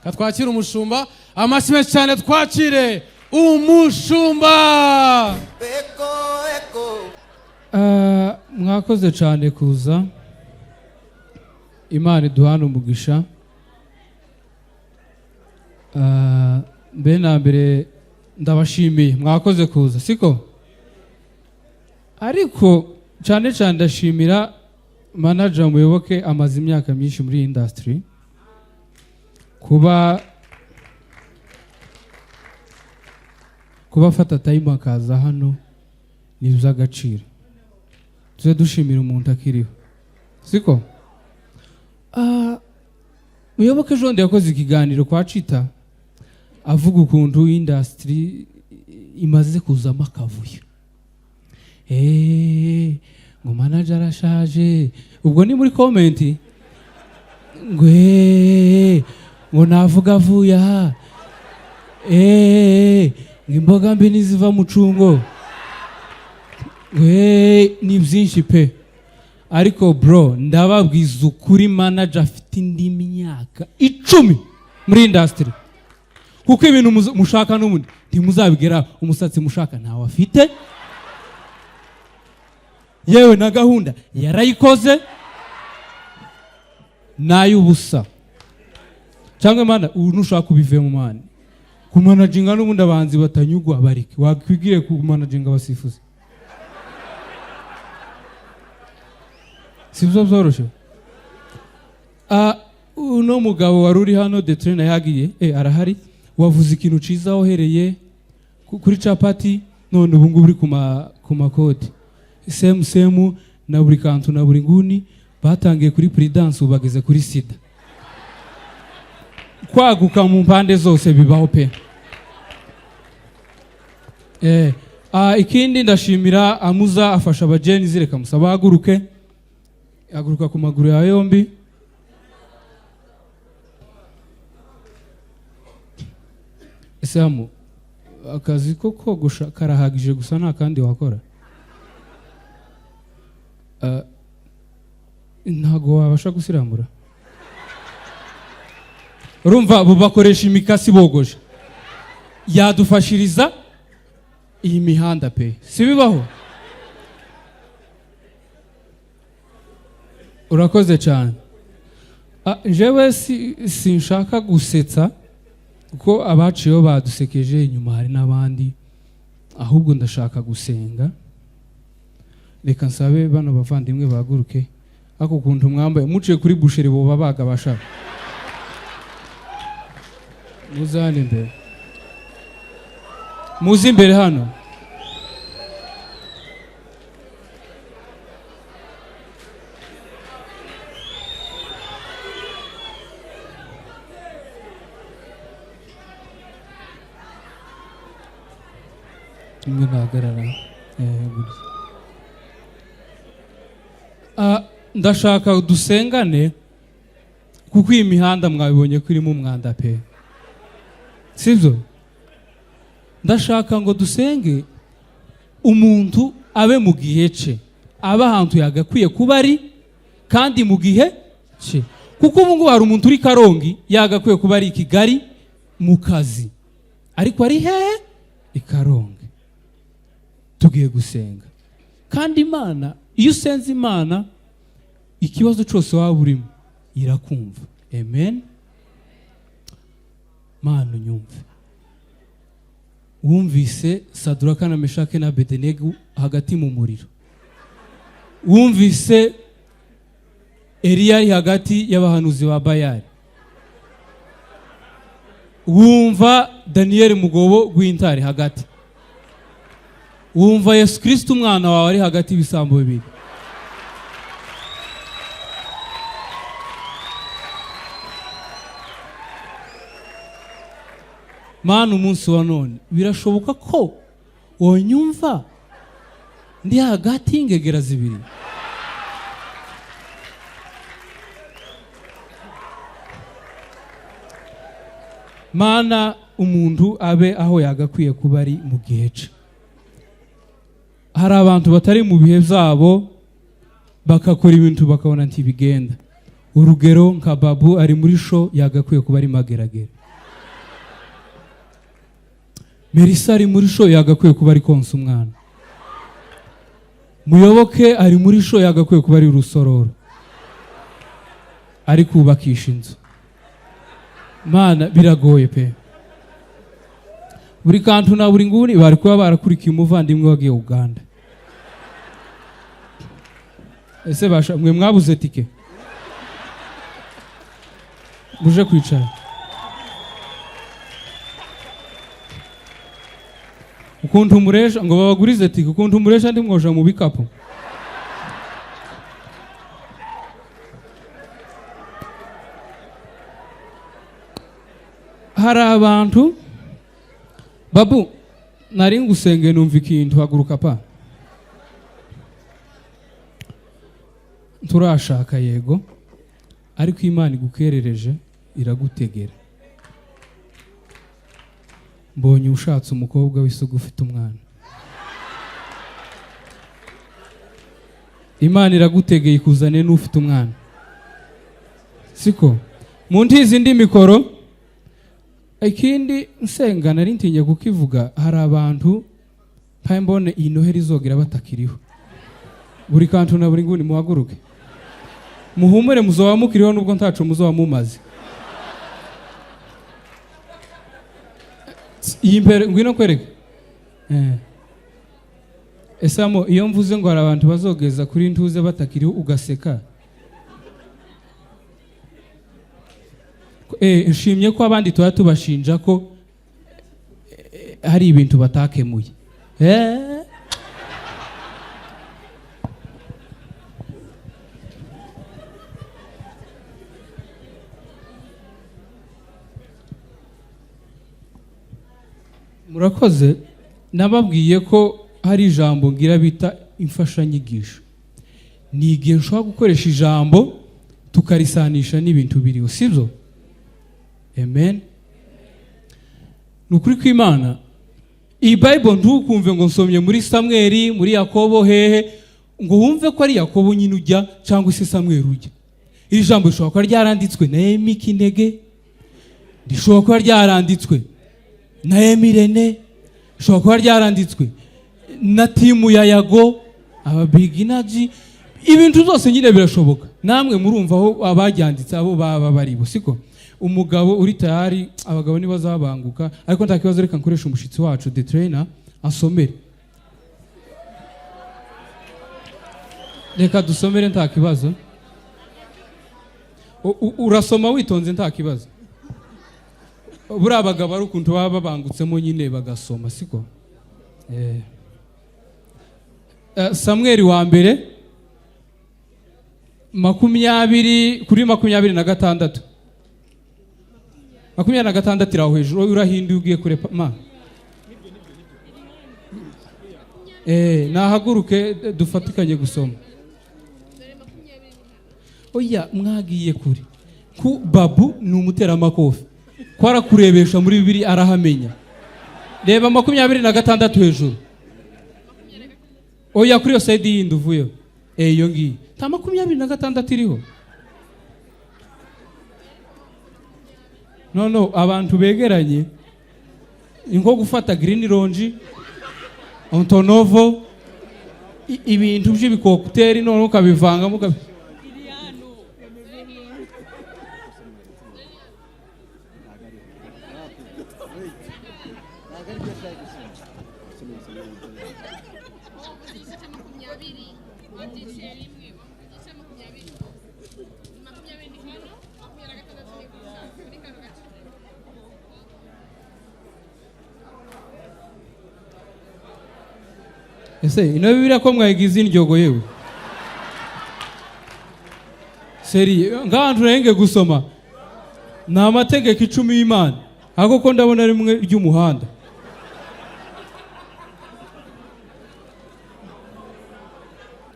katwakira umushumba amashyi menshi cyane twakire umushumba. Mwakoze cyane kuza, Imana iduhana umugisha. Mbe na mbere ndabashimiye, mwakoze kuza siko, ariko cyane cyane ndashimira manager Muyoboke amaze imyaka myinshi muri industry, kuba afata time akaza hano ni iby'agaciro. Tuze dushimira umuntu akiriho siko. Muyoboke ejo yakoze ikiganiro kwa Cita avuga ukuntu industry imaze kuzamo akavuyo. Ngo manager arashaje, ubwo ni muri comment ngo navuga vuya, imboga mbi niziva mu cungo, ni byinshi pe. Ariko bro, ndababwiza ukuri manager afite indi myaka 10 muri industry, kuko ibintu mushaka n'ubundi ntimuzabigera. Umusatsi mushaka ntawe afite, yewe na gahunda yarayikoze n'ay'ubusa. Cyangwa mana nushaka ubive mu mani kumanaginga n'ubundi abanzi batanyugwa barike, wakwigire kumanaginga abasifuzi, sibyo byoroshye. Uno mugabo wari uri hano de trainer yagiye arahari, wavuze ikintu ciza ohereye kuri capati, none ubu ngubu uri ku makoti semu na buri kantu na buri nguni. Batangiye kuri prudence ubageze kuri sida, kwaguka mu mpande zose bibaho pe. Ikindi ndashimira Amuza afasha abajeni zireka musaba haguruka ku maguru ya yombi. Samu, akazi ko kogosha karahagije gusa nta kandi wakora. Ntago wabasha gusiramura. Urumva bakoresha imikasi bogoje, yadufashiriza iyi mihanda pe, sibibaho. Urakoze cyane. Jewe sinshaka gusetsa kuko abaciyo badusekeje, inyuma hari n'abandi, ahubwo ndashaka gusenga. Reka nsabe bano bavandimwe baguruke, ako kuntu mwambaye muciye kuri busheri bo babaga bashaka. Muzane imbere, muzi imbere hano. Imwe nahagarara. Ndashaka dusengane kuko iyi mihanda mwabibonye ko irimo umwanda pe, sibyo? Ndashaka ngo dusenge umuntu abe mu gihe cye, aba ahantu yagakwiye kuba ari kandi mu gihe cye, kuko ubu ngubu hari umuntu uri Karongi yagakwiye kuba ari i Kigali mu kazi, ariko ari hehe? I Karongi. Tugiye gusenga kandi Imana, iyo usenze Imana ikibazo cyose waba urimo irakumva. Amen. Mana unyumve. Wumvise Saduraka na Meshake na Abedenego hagati mu muriro, wumvise Eliya ari hagati y'abahanuzi ba Bayali, wumva Daniel mugobo gw'intare hagati, wumva Yesu Kristo umwana wawe ari hagati y'ibisambo bibiri. Mana umunsi wa none birashoboka ko wonyumva ndi hagati y'ingegera zibiri. Mana umuntu abe aho yagakwiye kuba ari mu gihe cye. Hari abantu batari mu bihe byabo bakakora ibintu bakabona ntibigenda. urugero nka Babu ari muri show yagakwiye kuba ari mageragere. Melissa ari muri show yagakwiye kuba ari konsa umwana. Muyoboke ari muri show yagakwiye kuba ari rusororo, ari kubakisha inzu. Mana biragoye pe. Buri kantu na buri nguni bari kuba barakurikiye umuvandimwe wagiye Uganda. Ese basha mwe mwabuze tike? Muje kwicara. Ukuntu umuresha ngo babagurize tike, ukuntu umuresha ndi mwoja mu bikapu. Hari abantu Babu nari ngusenge numva ikintu haguruka pa. Turashaka yego ariko Imana igukerereje iragutegera. Mbonye ushatse umukobwa w'isugu ufite umwana. Imana iragutegeye ikuzane n'ufite umwana. Siko mu ntizi ndi mikoro ikindi nsenga nari ntinye kukivuga. Hari abantu mpambone iyi Noheri izogera batakiriho. Buri kantu na buri nguni muhaguruke. Muhumure muzoba mukiriho nubwo ntaco muzoba mumaze. Iyi mbere ngwino kwereke. Esamo iyo mvuze ngo hari abantu bazogeza kuri ntuze batakiriho ugaseka. Nshimye ko abandi tuba tubashinja ko hari ibintu batakemuye. Murakoze. Nababwiye ko hari ijambo ngira bita imfashanyigisho. Ni igihe nshobora gukoresha ijambo tukarisanisha n'ibintu biriho, sibyo? Amen. Nukuri kw'Imana iyi Bible ntukumve ngo nsomye muri Samuel, muri Yakobo hehe ngo wumve ko ari Yakobo nyine ujya cyangwa se Samuel ujya. Iri jambo rishobora kuba ryaranditswe na Emi Kinege, rishobora kuba ryaranditswe na Emirene, rishobora kuba ryaranditswe na timu ya Yago, aba Big Energy. Ibintu zose nyine birashoboka. Namwe murumva aho abaryanditse abo baba bari bo, siko? Umugabo uri tayari, abagabo nibazabanguka, ariko ntakibazo reka nkoresha umushitsi wacu the trainer asomere. Reka dusomere ntakibazo. Urasoma witonze ntakibazo. Buri abagabo ari ukuntu baba babangutsemo nyine bagasoma, siko? Samuel wa mbere 20 kuri 26. 26 iraho hejuru urahinduye ugiye kure ma. Nahaguruke dufatikanye gusoma. Oya mwagiye kure. Ku Babu ni umutera makofi. Kwara kurebesha muri Bibiri arahamenya. Reba 26 hejuru. Oya kuri yo side yindi uvuyo. Iyo ngiye. Ta 26 iriho. No, abantu begeranye inko gufata green ronji, Antonovo, ibintu by'ibikokteri none ukabivanga mukabi. Ese ino Bibiliya ko mwayigize indyogo yewe. Seri ngantu renge gusoma. Na amategeko 10 y'Imana. Ako ko ndabona rimwe ry'umuhanda.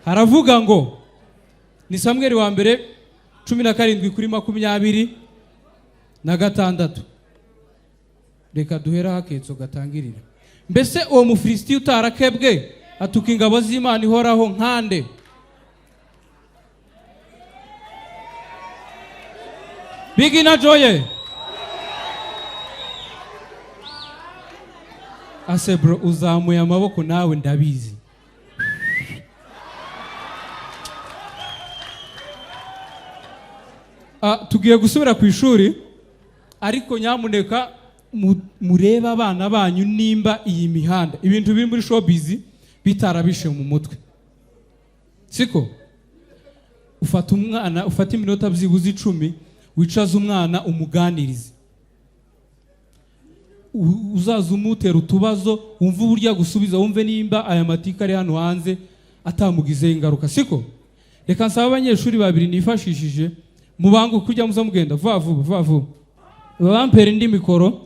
Haravuga ngo ni Samuel wa mbere 17 kuri 26. Reka duhera haketso gatangirira. Mbese uwo Mufilisti utarakebwe atuka ingabo z'Imana ihoraho nkande. Bigi na Joye. Ase bro uzamuye amaboko nawe ndabizi. Tugiye gusubira ku ishuri ariko nyamuneka mureba abana banyu nimba iyi mihanda ibintu biri muri showbiz bitarabishe mu mutwe. Siko ufata umwana ufata iminota byibuze 10 wicaza umwana umuganirize. Uzaza umutera utubazo wumva uburyo gusubiza wumve nimba aya matika ari hano hanze atamugize ingaruka. Siko reka nsaba abanyeshuri babiri nifashishije mubangu kujya muza mugenda vuba vuba bampera indi mikoro.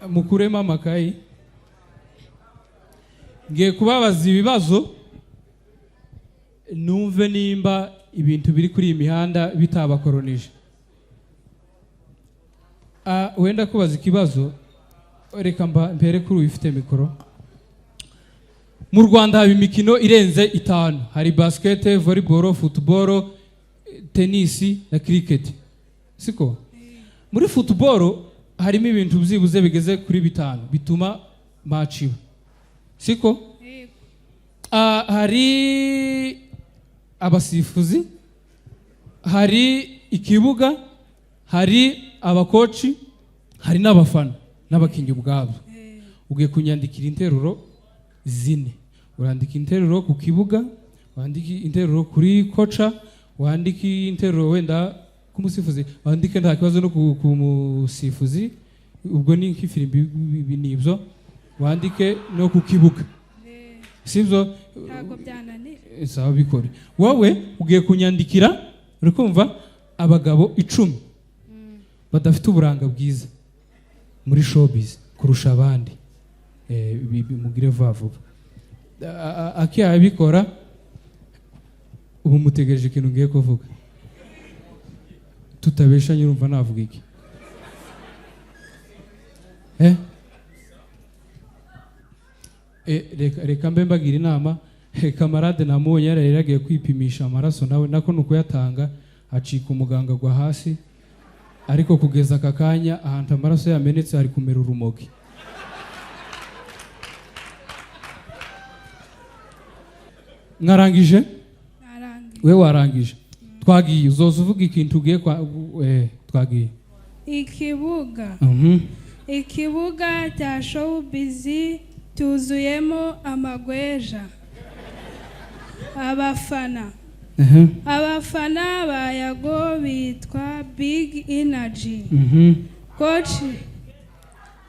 Mukurema amakayi ngiye kubabaza ibibazo numve nimba ibintu biri kuri imihanda bitabakoronije. Wenda kubaza ikibazo reka mbere kuri uyifite mikoro. Mu Rwanda haba imikino irenze 5. Hari basket, volleyball, football, tennis na cricket. Siko muri football harimo ibintu byibuze bigeze kuri 5 bituma match iba. Siko hari abasifuzi, hari ikibuga, hari abakoci, hari n'abafana n'abakinyi ubwabo. Ugiye kunyandikira interuro 4. Urandika interuro ku kibuga, wandika interuro kuri koca, wandika interuro wenda ku musifuzi, wandike nta kibazo no ku musifuzi ubwo ni nk'ifirimbi nibyo, wandike no ku kibuga. Sibyo ntago byananira. Sawa bikore. Wowe ugiye kunyandikira urikumva abagabo 10 badafite uburanga bwiza muri showbiz kurusha abandi. Mugire vuba. Akiya bikora ubu mutegereje ikintu ngiye kuvuga. Tutabesha nyurumva navuga iki? Reka mbe mbagira inama. Kamarade namubonye yaragiye kwipimisha amaraso nawe nako nuko yatanga acika umuganga gwa hasi ariko kugeza aka kanya ahantu amaraso yamenetse hari kumera urumogi. Ngarangije? Narangije. We warangije. Twagiye uzoza uvuga ikintu ugiye twagiye. Ikibuga. Ikibuga cya showbiz cyuzuyemo amagweja. Abafana. Abafana ba Yago bitwa Big Energy.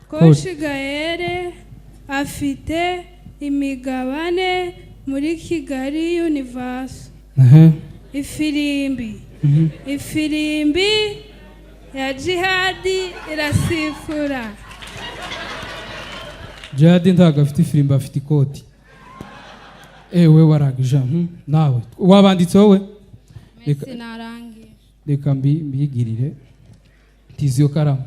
Coach Gaere afite imigabane muri Kigali Universe. Ifirimbi. Ifirimbi ya Jihadi irasifura. Jihadi ntago afite ifirimbi afite ikoti. We warangije. Nawe wabanditse wowe? Messi narangije. Reka mbigirire tiziyo karamu.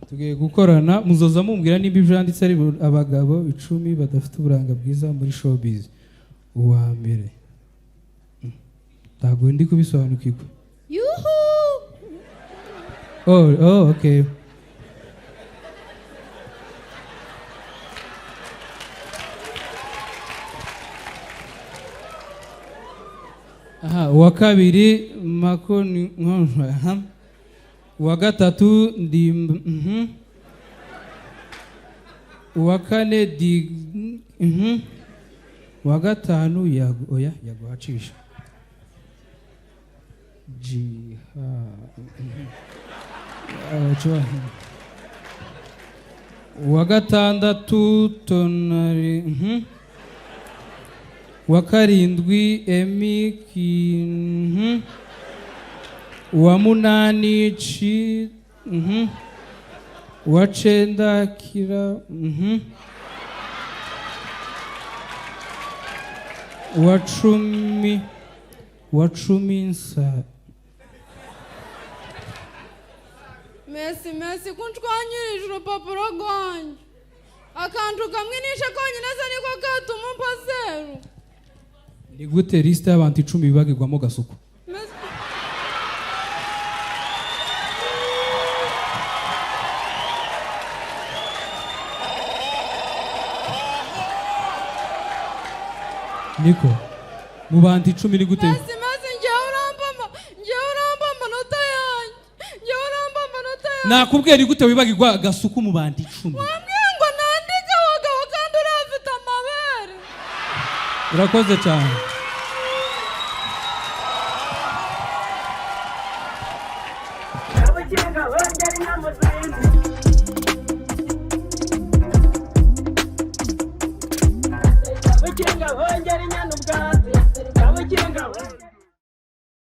Tugiye gukorana muzoza mumbwira nimba ibyanditse ari abagabo 10 badafite uburanga bwiza muri showbiz. Uwa mbere ntago ndi kubisobanukirwa. Yuhu. Okay. Uwa kabiri makoni uwa gatatu ndi uwa kane di uwa gatanu yaguhacisha uwa gatandatu tonari uwa karindwi Emi uwa munani Ci uwa cenda Kira uwa cumi Nsa. Messi kunshwanyirije urupapuro rwanjye. akantu kamwe nishe konyine se niko katuma umpa zeru. Ni gute liste y'abantu 10 bibagirwamo gasuku? Niko mu bantu 10 ni gute? Maze njyewe uramba amanota yanjye. Nakubwiye ni gute wibagirwa gasuku mu bantu 10? Wambwiye ngo nandike abagabo kandi urafite amabere. Urakoze cyane. Wongera